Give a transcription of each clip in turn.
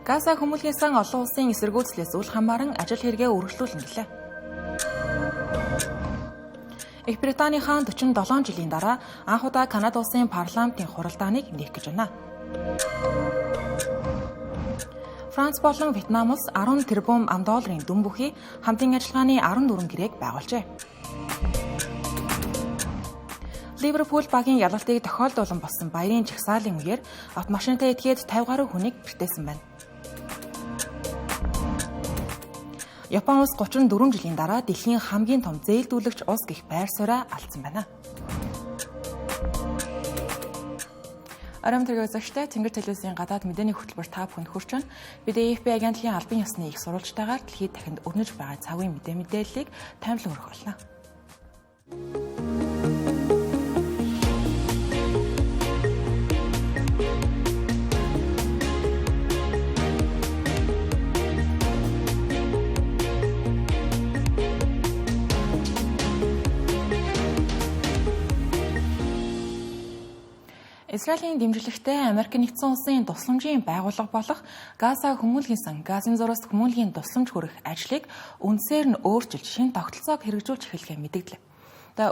Газа хүмүүлийн сан олон улсын эсэргүүцлээс үл хамааран ажил хэрэгээ үргэлжлүүлнэ гэлээ. Их Британий хаан 47 жилийн дараа анх удаа Канада улсын парламентын хуралдааныг нээх гэж байна. Франц болон Вьетнам улс 10 тэрбум $10 дүн бүхий хамтын ажиллагааны 14 гэрээг байгуулжээ. Ливерпул багийн ялалтыг тохиолдуулан болсон баярын чагсаалын үеэр автомашинтай этгээд 50 гаруй хүнийг бэртээсэн байна. Япон улс 34 жилийн дараа дэлхийн хамгийн том зээлдүүлэгч улс гэх байр сууриа алдсан байна. Арамтрыг зөвштэй Тэнгэр телевизийн гадаад мэдээний хөтөлбөр та бүхэнд хүрч байна. Бид AFP агентлагийн албан ёсны их сурвалжтайгаар дэлхийд дахинд өрнөж байгаа цагийн мэдээллийг таймлан өргөх болно. Израилийн дэмжлэгтэй Америк нэгдсэн улсын тусламжийн байгууллага болох Газа хүмүүнлэгийн сан газын зураас хүмүүнлэгийн тусламж хүргэх ажлыг үндсээр нь өөрчилж шинэ тогтолцоог хэрэгжүүлж эхэлхээ мэдэгдлээ.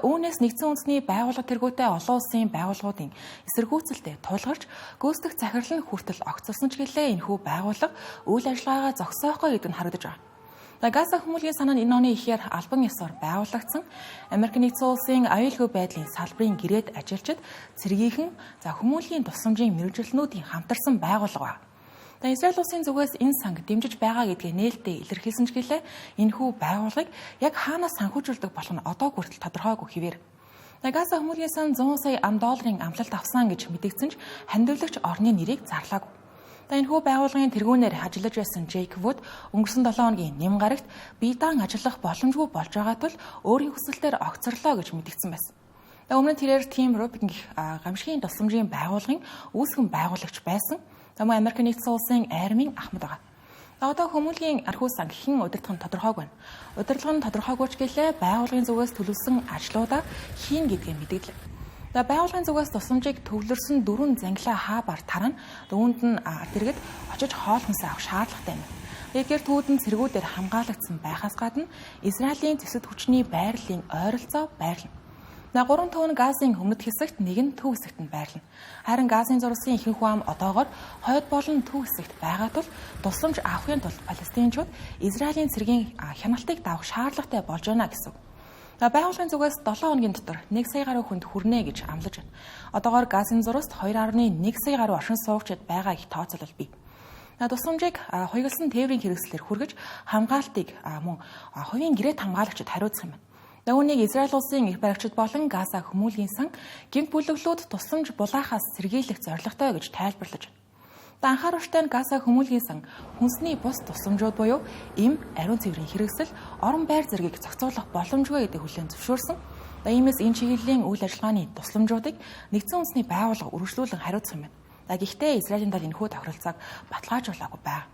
Үүнээс нэгдсэн үндэсний байгууллага тэргүүтэй олон улсын байгууллагуудын эсэргүүцэлтэй тулгарч гүйцэтгэх захирал нь хүртэл огцолсон ч гэлээ энэхүү байгууллага үйл ажиллагаагаа зогсоохгүй гэдэг нь харагдаж байна. Газа хүмүүнлэгийн сан нь энэ оны ихээр албан ёсоор байгуулагдсан Америк нэгдсэн улсын аюулгүй байдлын салбарын гэрээд ажилчид цэргийнхэн хүмүүнлэгийн тусламжийн мэргэжилтнүүдийн хамтарсан байгууллага ба. Израиль улсын зүгээс энэ санг дэмжиж байгаа гэдгээ нээлттэй илэрхийлсэн ч гэлээ энэхүү байгууллагыг яг хаанаас санхүүжүүлдэг болох нь одоо хүртэл тодорхойгүй хэвээр. Газа хүмүүнлэгийн сан $100 сая амлалт авсан гэж мэдэгдсэн ч хандивлагч орны нэрийг зарлаагүй. Энэхүү байгууллагын тэргүүнээр ажиллаж байсан Джейк Вуд өнгөрсөн 7 хоногийн нэм гарагт биедан ажиллах боломжгүй болж байгаа тул өөрийн хүсэлтээр огцорлоо гэж мэдэгдсэн байсан. Өмнө нь тэрээр Team Robin гэх гамшигын тусламжийн байгууллагын үүсгэн байгуулагч байсан. Мөн Америк нэгдсэн улсын армийн ахмад байгаа. Одоо хүмүүнлэгийн архиу сан хэн удирдах нь тодорхойгүй байна. Удирдлага нь тодорхойгүй ч гэлээ байгууллагын зүгээс төлөвлөсөн ажлуудаа хийн гэдгээ мэдэгдлээ. Байгууллагын зүгээс тусламжийг төвлөрсөн 4 зангилаа хаабар тарна. Үүнд нь дэргэд очиж хоолхонсоо авах шаардлагатай юм. Эдгээр түүдэн цэргүүдээр хамгаалагдсан байхаас гадна Израилийн зэвсэг хүчний байрлалын ойролцоо байрлана. 3 төвн газын өмнөд хэсэгт, нэг нь төв хэсэгт нь байрлана. Харин газын зурсан ихэнх хам одоогоор хойд болон төв хэсэгт байгаа тул тусламж авахын тулд палестинчууд Израилийн цэргийн хяналтыг давах шаардлагатай болж байна гэсэн. Байгууллагын зүгээс 7 хоногийн дотор 1 сая гаруй хүнд хүрнэ гэж амлаж байна. Одоогоор газын зураст 2.1 сая гаруй оршин суугчид байгаа их тооцоолол бий. Тусламжийг хуйгалсан тээврийн хэрэгслээр хүргэж хамгаалтыг мөн хувийн гэрээт хамгаалагчид хариуцах юм байна. Үүнийг Израиль улсын их баригчид болон Газа хүмүүнлэгийн сан гэмт бүлэглүүд тусламж булаахаас сэргийлэх зорилготой гэж тайлбарлаж байна. Анхааруулжтай нь Газа хүмүүнлэгийн сан хүнсний бус тусламжууд буюу эм, ариун цэврийн хэрэгсэл, орон байр зэргийг зохицуулах боломжгүй гэдэг хүлээн зөвшөөрсөн. Иймээс энэ чиглэлийн үйл ажиллагааны тусламжуудыг нэгдсэн үндэсний байгууллага үргэлжлүүлэн хариуцах юм байна. Гэхдээ Израилийн дал энэхүү тохиролцоог баталгаажуулаагүй байна.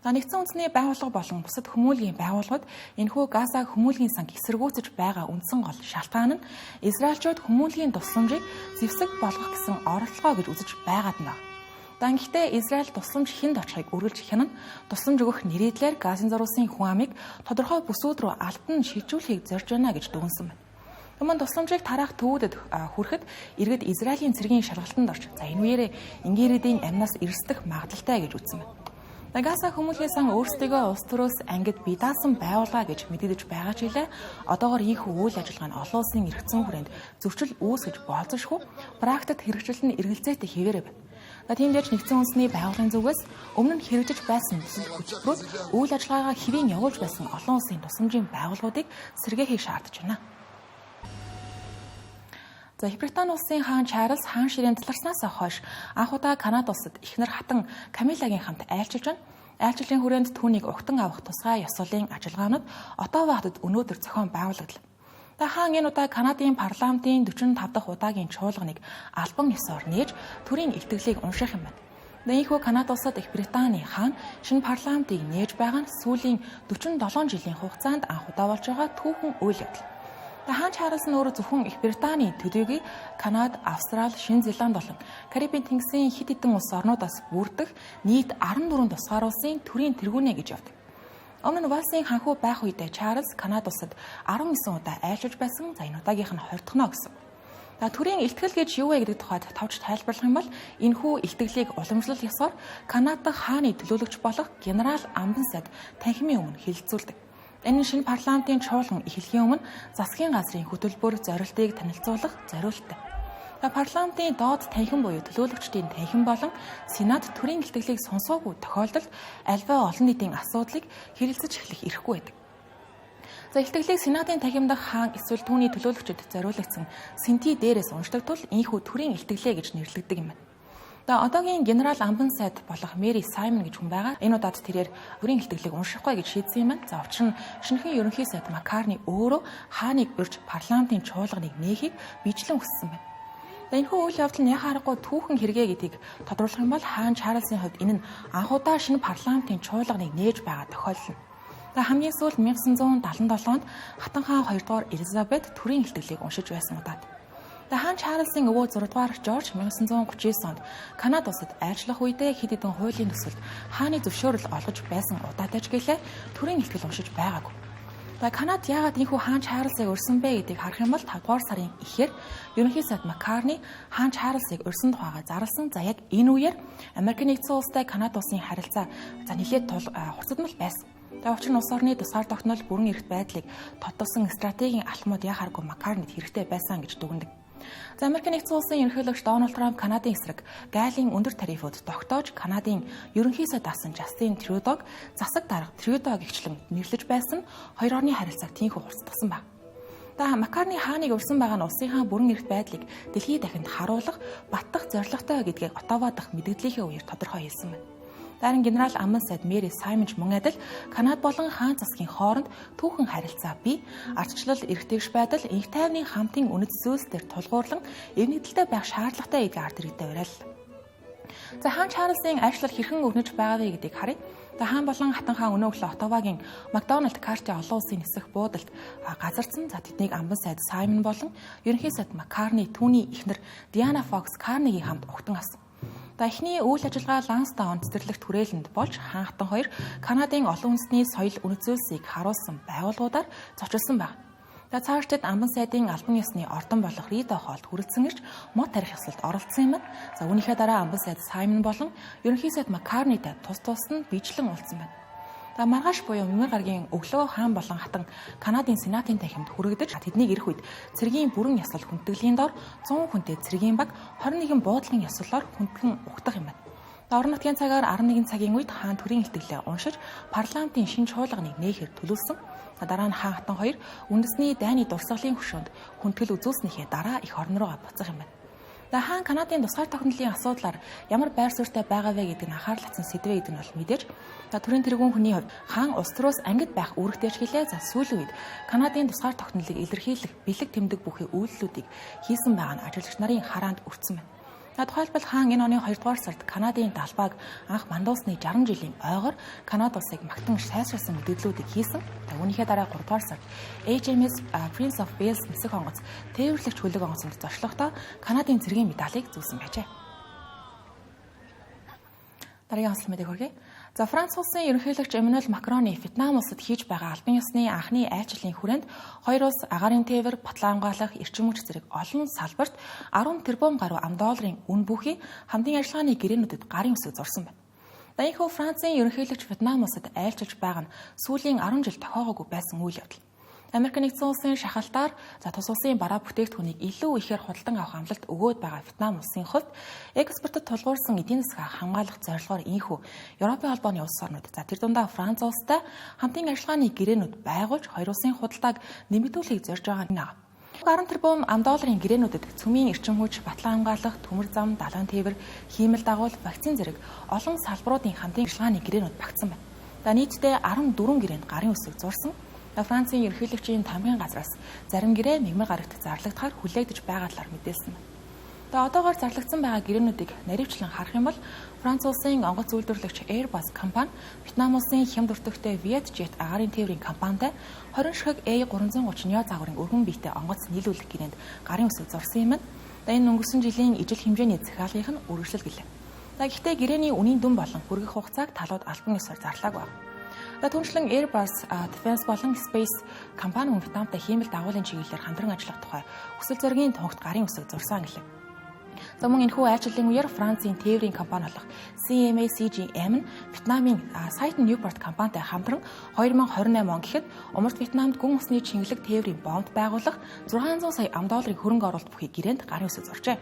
Нэгдсэн үндэсний байгууллага болон бусад хүмүүнлэгийн байгууллагууд энэхүү Газа хүмүүнлэгийн санг эсэргүүцэж байгаа үндсэн гол шалтгаан нь Израильчууд хүмүүнлэгийн тусламжийг зэвсэг болгох гэсэн оролдлого гэж үзэж байгаад байна. Гэхдээ Израиль тусламж хүнд очихыг үргэлж хянана, тусламж өгөх нэрийдлээр газын зуруулсан хүн амыг тодорхой бүсүүд рүү алдан шилжүүлэхийг зорж байна гэж дүгнсэн байна. Өмнө тусламжийг тараах төвүүдэд хүрэхэд иргэд Израилийн цэргийн шалгалтанд орж энэ үеэрээ ингээрэдийн амнаас эрсдэх магадaltaй гэж үзсэн байна. Газа хүмүүнлэгийн сан өөрсдөө улс төрөөс ангид бие даасан байгууллага гэж мэдэгдэж байгаа ч гэлээ одоогоор ийхүү үйл ажиллагаа нь олон улсын эргэцэн хүрээнд зөрчил үүсгэж болзошгүй практикт хэрэгжил нь эргэлзээтэй хэвээрээ байна. Тиймдээч нэгдсэн үндэсний байгууллагын зүгээс өмнө нь хэрэгжиж байсан хөтөлбөрүүд үйл ажиллагаагаа хэвийн явуулж байсан олон улсын тусламжийн байгууллагуудыг сэргээхийг шаардж байна. Британи улсын хаан Чарльз хаан ширээн таларснаас хойш анх удаа Канада улсад эхнэр хатан Камилагийн хамт айлчилж байна. Айлчлалын хүрээнд түүнийг угтан авах тусгай ёслолын ажиллагаанууд Оттава хотод өнөөдөр зохион байгуулагдлаа. Хаан энэ удаа Канадын парламентын 45 дахь удаагийн чуулганыг албан ёсоор нээж төрийн илтгэлийг унших юм байна. Ийхүү Канада улсад Их Британий хаан шинэ парламентыг нээж байгаа нь сүүлийн 47 жилийн хугацаанд анх удаа болж байгаа түүхэн үйл явдал. Хаан Чарльз нь өөрөө зөвхөн Их Британий төдийгүй Канада, Австрали, Шинэ Зеланд болон Карибын тэнгисийн хэд хэдэн улс орнуудаас бүрдэх нийт 14 тусгаар улсын төрийн тэргүүнэ гэж явдаг. Өмнө нь Валсын ханхуу байх үедээ Чарльз Канада улсад 19 удаа айлчилж байсан. За энэ удаагийнх нь 20 дахь нь гэсэн. Төрийн илтгэл гэж юу вэ гэдэг тухайд тавч тайлбарлах юм бол энэхүү илтгэлийг уламжлал ёсоор Канада дахь хааны төлөөлөгч болох генерал Амбансад танхимын өмнө хэлэлцүүлдэг. Энэ нь шинэ парламентын чуулган эхлэхийн өмнө засгийн газрын хөтөлбөр зорилтыг танилцуулах зориулттай. Парламентын доод танхим буюу төлөөлөгчдийн танхим болон Сенат төрийн илтгэлийг сонсоогүй тохиолдолд альва олон нийтийн асуудлыг хэрэлцэж эхлэх эрхгүй байдаг. Илтгэлийг Сенатын танхим дахь хаан эсвэл түүний төлөөлөгчөд зориулагдсан сэнти дээрээс уншдаг тул ийхүү төрийн илтгэлээ гэж нэрлэгдэг юм байна. Одоогийн генерал Амбансад болох Мэри Саймон гэж хүн байгаа. Энэ удаад тэрээр төрийн илтгэлийг уншихгүй гэж шийдсэн юм байна. Учир нь шинэхэн ерөнхий сайд Маккарни өөрөө хааныг урьж парламентын чуулганыг нээхийг бичлэн хүссэн байна. Энэхүү үйл явдал нь яхаа аргагүй түүхэн хэрэгэ гэдгийг тодруулах юм бол хаан Чарльзын хувьд энэ нь анхудаа шинэ парламентын чуулганыг нээж байгаа тохиолдол. Хамгийн сүүлд 1977 онд Хатан хаан 2 дугаар Элизабет төрийн илтгэлийг уншиж байсан удаад. Хаан Чарльзын өвөө 6 дугаар Жорж 1939 онд Канада улсад айлчлах үедээ хэд хэдэн хуулийн төсөлд хааны зөвшөөрөл олгож байсан удаатай ч гэлээ төрийн илтгэл уншиж байгаагүй. Канад яагаад энэхүү хаан Чарльзыг урьсан бэ гэдгийг харах юм бол 5 дугаар сарын эхээр ерөнхий сайд Маккарни хаан Чарльзыг урьсан тухайга зарласан. За яг энэ үеэр Америк нэгдсэн улстай Канада улсын харилцаа нэлээд хурцдмал байсан. Учир нь улс орны тусгаар тогтнол бүрэн эрхт байдлыг тодтолсон стратегийн алхмууд яхааргүй Маккарнид хэрэгтэй байсан гэж дүгнэдэг. Америк нэгдсэн улсын ерөнхийлөгч Дональд Трамп Канадын эсрэг гайлын өндөр тарифууд тогтоож Канадын ерөнхий сайд асан Жастин Трюдог засаг дарга Трюдог гэгчлэн нэрлэж байсан 2 орны харилцааг тийхүү хурцдагсан байна. Маккарни хааныг урьсан байгаа нь улсынхаа бүрэн эрхт байдлыг дэлхийд дахинд харуулах баттах зорилготой гэдгийг Оттава дахь мэдээллийнхээ үеэр тодорхой хэлсэн байна. Дарин генерал Амбансад Мэри Саймон мөн адил Канада болон хаан засгийн хооронд түүхэн харилцаа бий, ардчлал, эрхтгийгч байдал, инх тайвны хамтын үнэт зүйлс дээр тулгуурлан эвнэгдэлтэй байх шаардлагатай гэдгийг ард иргэдэд уриаллаа. Хаан Чарльзын ажлал хэрхэн өрнөж байгаа вэ гэдгийг харъя. Хаан болон Хатан хаан өнөө өглөө Оттавагийн Макдоналд Карти олон улсын нисэх буудалд газарсан. Тэднийг Амбансад Саймон болон ерөнхий сайд Маккарни түүний эхнэр Диана Фокс Карнигийн хамт огтон авсан. Эхний үйл ажиллагаа Ланстаун цэцэрлэгт хүрээлэнд болж хаан Хатан хоёр Канадын олон үндэсний соёл үнэт зүйлсийг харуулсан байгууллагуудаар зочилсон байна. Цаашдад Амбансадын албан ёсны ордон болох Рида хоолд хүрэлцэн ирж мод тарих ёслолд оролцсон юм байна. Үүнийхээ дараа Амбансад Саймон болон ерөнхий сайд Маккарнитай тус нь бичлэн уулзсан байна. Маргааш буюу Мэмэр гарагийн өглөө хаан болон Хатан Канадын Сенатын танхимд хүрэгдэж тэднийг ирэх үед цэргийн бүрэн ясвал хүндэтгэлийн дор 100 хүнтэй цэргийн баг 21 буудлын ясвалаар хүндгэн угтах юм байна. Орон нутгийн цагаар 11 цагийн үед хаан төрийн илтгэлээ уншиж парламентын шинэ чуулганыг нээхээр төлөвлөсөн. Дараа нь хаан Хатан хоёр үндэсний дайны дурсгалын хөшөөнд хүндэтгэл үзүүлснийхээ дараа их орн руугаа буцах юм байна. Хаан Канадын тусгаар тогтнолын асуудлаар ямар байр суурьтай байгаа вэ гэдэг нь анхаарал татсан сэдвээ гэдэг нь бол мэдээж төрийн тэргүүн хүний хувьд хаан улс төрөөс ангид байх үүрэгтэй ч гэлээ сүүлийн үед Канадын тусгаар тогтнолыг илэрхийлэх бэлэг тэмдэг бүхий үйлдэлүүдийг хийсэн байгаа нь ажиллагч нарын хараанд өртсөн байна. Тухайлбал хаан энэ оны 2 дугаар сард Канадын талбайг анх мандуусны 60 жилийн ойгоор Канада улсыг магтан сайжруулсан мэдээллүүдийг хийсэн. Үүнийхээ дараа 3 дугаар сард HMS Prince of Wales нисэх онгоц тээвэрлэгч хөлөг онгоцонд зочлохдоо Канадын цэргийн медалийг зүүлсэн байжээ. Дараагийн онцлог мэдээ хүргэе. Франц улсын ерөнхийлөгч Эммануэль Макроны Вьетнам улсад хийж байгаа албан ёсны анхны айлчлалын хүрээнд хоёр улс агаарын тээвэр, батлан хамгаалах, эрчим хүч зэрэг олон салбарт 10 тэрбум гаруй $, үн бүхий хамтын ажиллагааны гэрээнүүдэд гарын үсэг зурсан байна. Энэхүү Францын ерөнхийлөгч Вьетнам улсад айлчилж байгаа нь сүүлийн 10 жил тохиогоогүй байсан үйл явдал. Америк нэгдсэн улсын шахалтаар тус улсын бараа бүтээгдэхүүнийг илүү ихээр худалдан авах амлалт өгөөд байгаа Вьетнам улсын хувьд экспортод тулгуурсан эдийн засгийг хамгаалах зорилгоор ийхүү Европын холбооны улс орнууд тэр дундаа Франц улстай хамтын ажиллагааны гэрээнүүд байгуулж хоёр улсын худалдааг нэмэгдүүлэхийг зорж байгаа нь. 10 тэрбум $, гэрээнүүдэд цөмийн эрчим хүч, батлан хамгаалах, төмөр зам, далайн тээвэр, хиймэл дагуул, вакцин зэрэг олон салбаруудын хамтын ажиллагааны гэрээнүүд багтсан байна. Нийтдээ 14 гэрээнд гарын үсэг зурсан. Францын ерөнхийлөгчийн тамгын газраас зарим гэрээ Мягмар гарагт зарлагдахаар хүлээгдэж байгаа талаар мэдээлсэн байна. Одоогоор зарлагдсан байгаа гэрээнүүдийг наривчлан харах юм бол Франц улсын онгоц үйлдвэрлэгч Airbus компани, Вьетнам улсын хямд өртөгтэй Vietjet агаарын тээврийн компанитай 20 ширхэг A330 Neo загварын өргөн биетэй онгоц нийлүүлэх гинэнд гарын үсэг зурсан юм. Энэ өнгөрсөн жилийн ижил хэмжээний захиалгынх нь үргэлжлэл гэлээ. Гэхдээ гэрээний үнийн дүн болон хүргэх хугацааг талууд албан ёсоор зарлаагүй байна. Түүнчлэн Airbus Defense болон Space компани Вьетнамтай хиймэл дагуулын чиглэлээр хамтран ажиллах тухай хүсэл зоригийн тунхагт гарын үсэг зурсан гэлээ. За мөн энэхүү айчлалын үеэр Францын тээврийн компани болох CMA CGM нь Вьетнамын Saint Newport компанитай хамтран 2028 он гэхэд умард Вьетнамд гүн усны чингэлэг тээврийн бомб байгуулах 600 сая ам.долларын хөрөнгө оруулалт бүхий гэрээнд гарын үсэг зуржээ.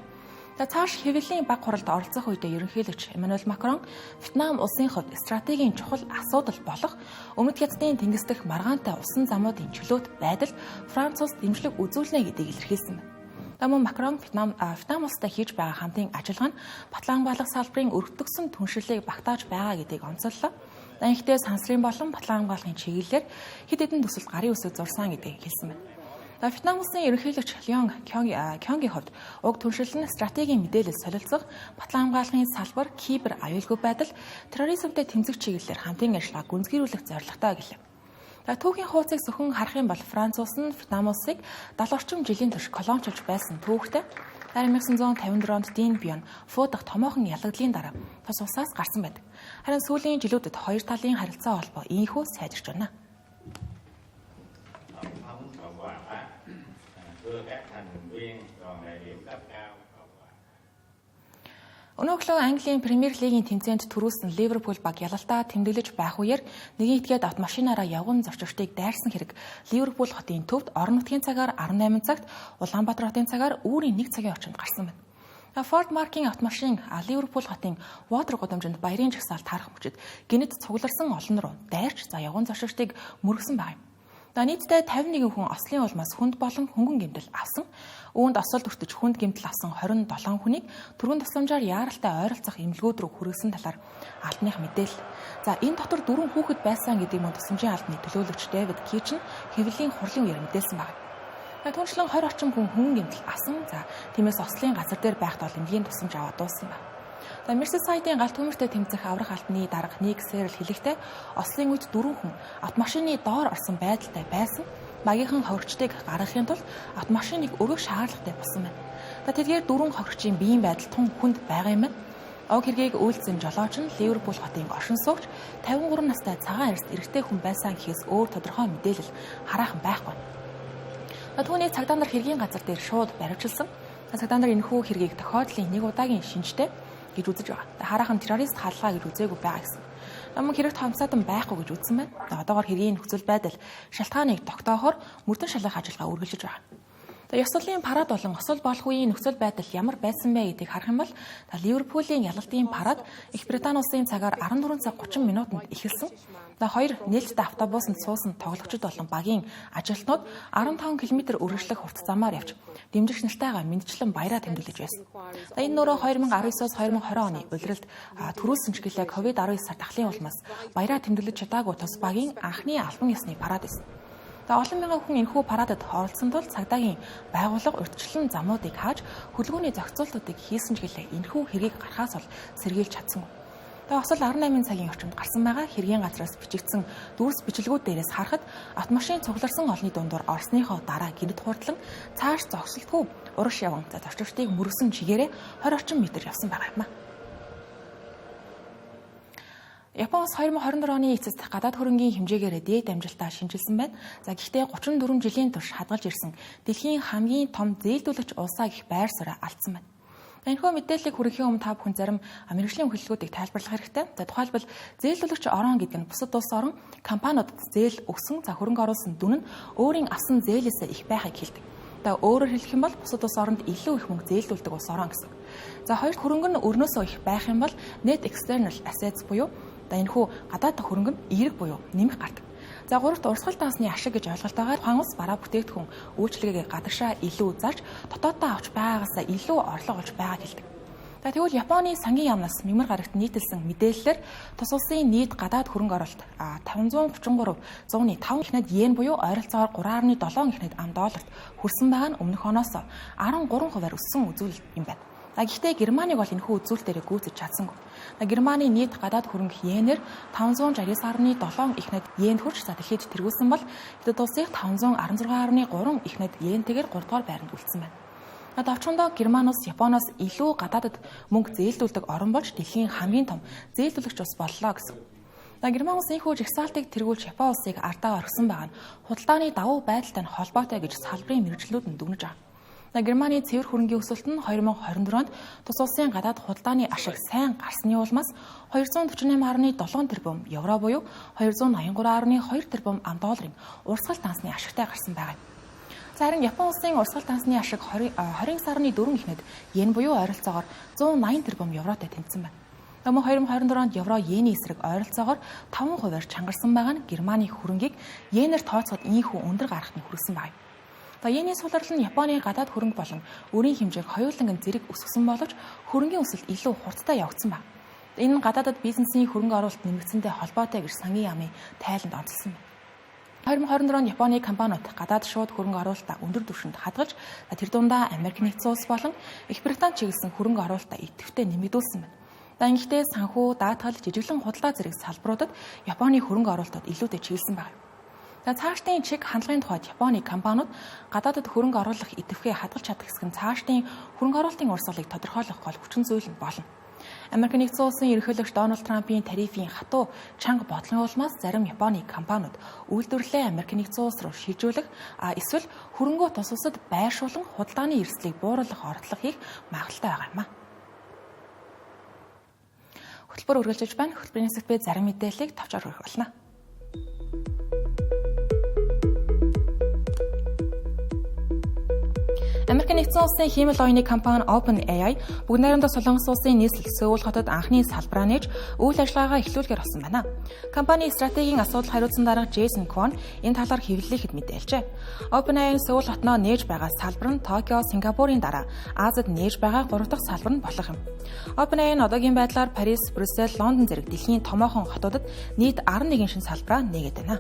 Цааш хэвлэлийн баг хуралд оролцох үедээ ерөнхийлөгч Emmanuel Macron Вьетнам улсын хувьд стратегийн чухал асуудал болох Өмнөд Хятадын тэнгис дэх маргаантай усан замуудын чөлөөт байдал Франц улс дэмжлэг үзүүлнэ гэдгийг илэрхийлсэн байна. Мөн Макрон Вьетнам улстай хийж байгаа хамтын ажиллагаа нь Батлан салбарын өргөдөгсөн түншлэлийг багтааж байгаа гэдгийг онцоллоо. Ихтэй сансрын болон Батлан чиглэлээр хэд хэдэн төсөлд гарын үсэг зурсан гэдгийг хэлсэн байна. Вьетнам улсын ерөнхийлөгч Лён Кёнгийн хувьд уг түншлэл нь стратегийн мэдээлэл солилцох, Батлан салбар, кибер аюулгүй байдал, терроризмтэй тэмцэх чиглэлээр хамтын ажиллагаа гүнзгийрүүлэх зорилготой гэлээ. Түүхийн хуудсыг зөвхөн харах юм бол Франц улс нь Вьетнам улсыг 70 орчим жилийн турш колоничлж байсан түүхтэй 1954 онд Дин Бьон Фу дахь томоохон яллагдлын дараа тус улсаас гарсан байдаг. Харин сүүлийн жилүүдэд хоёр талын харилцаа холбоо ийхүү сайжирч байна. Өнөөглөө Английн Премьер Лигийн тэмцээнд түрүүлсэн Ливерпул баг ялалтаа тэмдэглэж байх үеэр нэгэн этгээд автомашинаараа явган зорчигчдыг дайрсан хэрэг Ливерпул хотын төвд орон нутгийн цагаар 18 цагт, Улаанбаатар хотын цагаар үүрийн 1 цагийн орчимд гарсан байна. Ford маркийн автомашин Ливерпул хотын Water гудамжинд баярын жагсаалт харах мөчид гинэд цугларсан олон руу дайрч явган зорчигчдыг мөргсөн байна. Нийтдээ 51 хүн ослын улмаас хүнд болон хөнгөн гэмтэл авсан. Үүнд осол дүртэж хүнд гэмтэл авсан 27 хүнийг түргэн тусламжаар яаралтай ойролцох эмнэлгүүд рүү хүргэсэн талаар албаных мэдээлэл. Энэ дотор 4 хүүхэд байсан гэдгийг мөн тусламжийн албаны төлөөлөгч Дэвид Кич нь хэвлэлийн хурлын үеэр мэдээлсэн байна. Түүнчлэн 20 орчим хүн хөнгөн гэмтэл авсан. Тиймээс ослын газар дээр байхад бол эмнэлгийн тусламж аваад дууссан байна. Мерсисайдын галт төмөртэй тэмцэх аврах албаны дарга Ник Сэрл хэлэхдээ ослын үед 4 хүн автомашины доор орсон байдалтай байсан. Багийнхан хохирчдыг гаргахын тулд автомашиныг өргөх шаардлагатай болсон байна. Тэдгээр 4 хохирчийн биеийн байдал тун хүнд байгаа юм байна. Уг хэргийг үйлдсэн жолооч нь Ливерпул хотын оршин суугч 53 настай цагаан эрсд эрэгтэй хүн байсан гэхээс өөр тодорхой мэдээлэл хараахан байхгүй. Түүний цагдаа нар хэргийн газар дээр шууд баривчилсан. Цагдаа нар энэхүү хэргийг тохиолдлын нэг удаагийн шинжтэй гэж үзэж байгаа. Хараахан террорист хаалгаа гэж үзээгүй байгаа гэсэн. Мөн хэрэгт хомсаадан байхгүй гэж үзсэн байна. Одоогоор хэргийн нөхцөл байдал шалтгааныг тогтоохоор мөрдөн шалгах ажиллагаа үргэлжлэж байгаа. Ёслолын парад болон осол болох үеийн нөхцөл байдал ямар байсан бэ гэдгийг харах юм бол Ливерпулийн ялалтын парад Их Британи улсын цагаар 14 цаг 30 минутанд эхэлсэн. Хоёр нээлттэй автобусанд суусан тоглогчид болон багийн ажилтнууд 15 км үргэлжлэх хувцас замаар явж дэмжигч нартайгаа мэндчлэн баяраа тэмдэглэж байсан. Энэ нөрөө 2019-оос 2020 оны улиралд төрүүлсэн ч гэлээ COVID-19 дахлын улмаас баяраа тэмдэглэж чадаагүй тус багийн анхны албан ёсны парад байсан. Олон мянган хүн энэхүү парадад оролцсон тул цагдаагийн байгууллага урьдчилан замуудыг хааж хөдөлгөөний зохицуултуудыг хийсэн ч гэлээ энэхүү хэргийг гарахаас бол сэргийлж чадсангүй. Осол 18 цагийн орчимд гарсан байгаа хэргийн газраас бичигдсэн дүрс бичлэгүүд дээрээс харахад автомашин цугларсан олны дундуур орсныхоо дараа гинэд хурдлан цааш зогсолтгүй урагш яван зорчигчдыг мөргсөн чигээрээ 20 орчим метр явсан байгаа юм. Японоос 2024 оны эцэст гадаад хөрөнгийн хэмжээгээр дээд амжилтаа шинжилсэн байна. Гэхдээ 34 жилийн турш хадгалж ирсэн дэлхийн хамгийн том зээлдүүлэгч улсаа гэх байр сууриа алдсан байна. Энэхүү мэдээллийг хүргэхийн өмнө та бүхэн зарим мэргэжлийн хэллэгүүдийг тайлбарлах хэрэгтэй. Тухайлбал зээлдүүлэгч орон гэдэг нь бусад улс орон компаниудад зээл өгсөн хөрөнгө оруулсан дүн нь өөрийн авсан зээлээс их байхыг хэлдэг. Өөрөөр хэлэх юм бол бусад улс оронд илүү их мөнгө зээлдүүлдэг улс орон гэсэн. Хоёр хөрөнгө нь өрнөөсөө их байх юм бол net external assets буюу энэхүү гадаад хөрөнгө нь эерэг буюу нэмэх гардаг. Гуравт урсгал даасны ашиг гэж ойлголтойгоор тухайн улс бараа бүтээгдэхүүн үйлчлэгээ гадагшаа илүү зарж дотооддоо авч байгаагаас илүү орлого олж байгааг хэлдэг. Тэгвэл Японы сангийн яамнаас мэмэр гарагт нийтэлсэн мэдээллээр тус улсын нийт гадаад хөрөнгө оруулалт 533 зууны 5 ихнэд йен буюу ойролцоогоор 3.7 ихнэд ам.долларт хүрсэн байгаа нь өмнөх оноос 13% өссөн үзүүлэлт юм байна. Гэхдээ Германыг бол энэхүү үзүүлэлтээр гүйцэж чадсангүй. Германы нийт гадаад хөрөнгө йенээр 569.7 ихнад йен хүрч дэлхийд тэргүүлсэн бол Хятад улсыг 516.3 ихнад йентэйгээр 3 дугаар байранд үлдсэн байна. Товчхондоо Герман улс Японоос илүү гадаадад мөнгө зээлдүүлдэг орн болж дэлхийн хамгийн том зээлдүүлэгч улс боллоо гэсэн. Герман улс энэхүү жагсаалтыг тэргүүлж Япон улсыг ардаа орхисон байгаа нь худалдааны давуу байдалтай нь холбоотой гэж салбарын мэргэжлүүд нь дүгнэж байгаа. Германы цэвэр хөрөнгийн өсөлт нь 2024 онд тус улсын гадаад худалдааны ашиг сайн гарсны улмаас 248.7 тэрбум евро буюу 283.2 тэрбум $, урсгал дансны ашигтай гарсан байна. Харин Япон улсын урсгал дансны ашиг 29.4 ихнад йен буюу ойролцоогоор 180 тэрбум евротой тэнцсэн байна. Мөн 2024 онд евро йений эсрэг ойролцоогоор 5%-аар чангарсан байгаа нь Германы хөрөнгийг йенээр тооцоод ийхүү өндөр гарахад нь хүргэсэн байна. Йений сулрал нь Японы гадаад хөрөнгө болон өрийн хэмжээг хоёуланг зэрэг өсгсөн боловч хөрөнгийн өсөлт илүү хурдтай явагдсан байна. Энэ нь гадаадад бизнесийн хөрөнгө оруулалт нэмэгдсэнтэй холбоотой гэж сангийн яамын тайланд онцлсон байна. 2024 онд Японы компаниуд гадаад шууд хөрөнгө оруулалтаа өндөр түвшинд хадгалж тэр дундаа Америк нэгдсэн улс болон Их Британь чиглэсэн хөрөнгө оруулалтаа идэвхтэй нэмэгдүүлсэн байна. Ингэхдээ санхүү, даатгал, жижиглэн худалдаа зэрэг салбаруудад Японы хөрөнгө оруулалтууд илүүтэй чиглэсэн байна. Цаашдын чиг хандлагын тухайд Японы компаниуд гадаадад хөрөнгө оруулах идэвхээ хадгалж чадах хэсэг нь цаашдын хөрөнгө оруулалтын урсгалыг тодорхойлох гол хүчин зүйл нь болно. Америк нэгдсэн улсын ерөнхийлөгч Дональд Трампын тарифын хатуу чанга бодлогын улмаас зарим Японы компаниуд үйлдвэрлэлээ Америк нэгдсэн улс руу шилжүүлэх, эсвэл хөрөнгөө тус улсад байршуулан худалдааны эрсдлийг бууруулах ордлого хийх магадлалтай байгаа юм. Хөтөлбөр үргэлжлэж байна. Хөтөлбөрийн хэсэгт би зарим мэдээллийг товчоор хүргэх болно. Америк нэгдсэн улсын хиймэл оюуны компани OpenAI бүгд найрамдах Солонгос улсын нийслэл Сөүл хотод анхны салбараа нээж үйл ажиллагаагаа эхлүүлэхээр болсон байна. Компани стратегийн асуудал хариуцсан дарга Джейсон Kwon энэ талаар хэвлэлийхэд мэдээлжээ. OpenAI Сөүл хотноо нээж байгаа салбар нь Токио, Сингапурын дараа Азид нээж байгаа 3 дахь салбар нь болох юм. OpenAI одоогийн байдлаар Парис, Брюссел, Лондон зэрэг дэлхийн томоохон хотуудад нийт 11 шинэ салбараа нээгээд байна.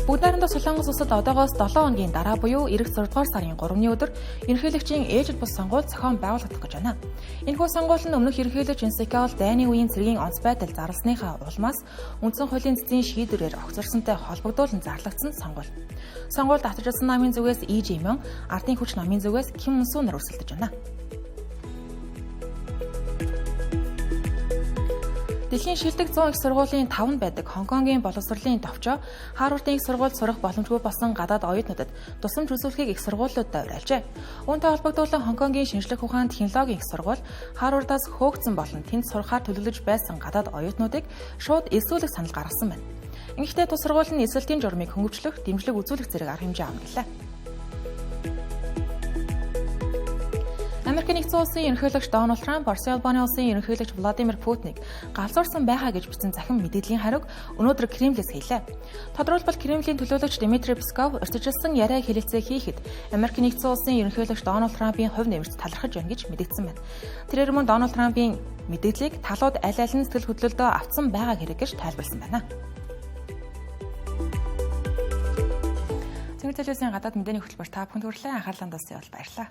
Бүгд найрамдах Солонгос улсад одоогоос 7 хоногийн дараа буюу эх 6 дугаар сарын 3-ны өдөр ерөнхийлөгчийн ээжид бус сонгуул зохион байгуулагдах гэж байна. Энэхүү сонгуул нь өмнөх ерөнхийлөгч Инсекал дайны үеийн цэргийн онц байдал зарласныхаа улмаас үндсэн хуулийн цэцгийн шийдвэрээр огцорсонтой холбогдуулан зарлагдсан сонгуул. Сонгуульд автажсан намын зүгээс Ий Жимён, ардын хүч намын зүгээс Ким Мун Су нар өрсөлдөж байна. Дэлхийн шилдэг 100 их сургуулийн 5 байдаг Хонконгийн боловсролын товчоо Харвардын их сургуульд сурах боломжгүй болсон гадаад оюутнуудад тусламж үзүүлэхийг их сургуулиудад уриалжээ. Үүнтэй холбогдуулан Хонконгийн шинжлэх ухаан технологийн их сургууль Харвардаас хөөгдсөн болон тэнд сурахаар төлөвлөж байсан гадаад оюутнуудыг шууд элсүүлэх санал гаргасан байна. Ингэхдээ тус сургууль нь эсвэлтийн журмыг хөнгөвчлөх, дэмжлэг үзүүлэх зэрэг арга хэмжээ авна гэлээ. Америк нэгдсэн улсын ерөнхийлөгч Дональд Трамп Оросын улбаны улсын ерөнхийлөгч Владимир Путинийг галзуурсан байгаа гэж бичсэн захин мэдээллийн хариуг өнөөдөр Кремлээс хэлээ. Тодорхойлбол Кремлийн төлөөлөгч Дмитрий Песков урьдчилсан яриа хэлэлцээ хийхэд Америк нэгдсэн улсын ерөнхийлөгч Дональд Трампын хувь нэмэрт талархаж байна гэж мэдэгдсэн байна. Тэрээр мөн Дональд Трампын мэдээллийг талууд аль аль нь сэтгэл хөдлөлдөө авсан байгаа хэрэг гэж тайлбарласан байна. Цэнгэр телевизийн гадаад мэдээний хөтөлбөр та бүхэнд хүрэлээ. Анхаарлаа хандуулсан явдал баярлалаа.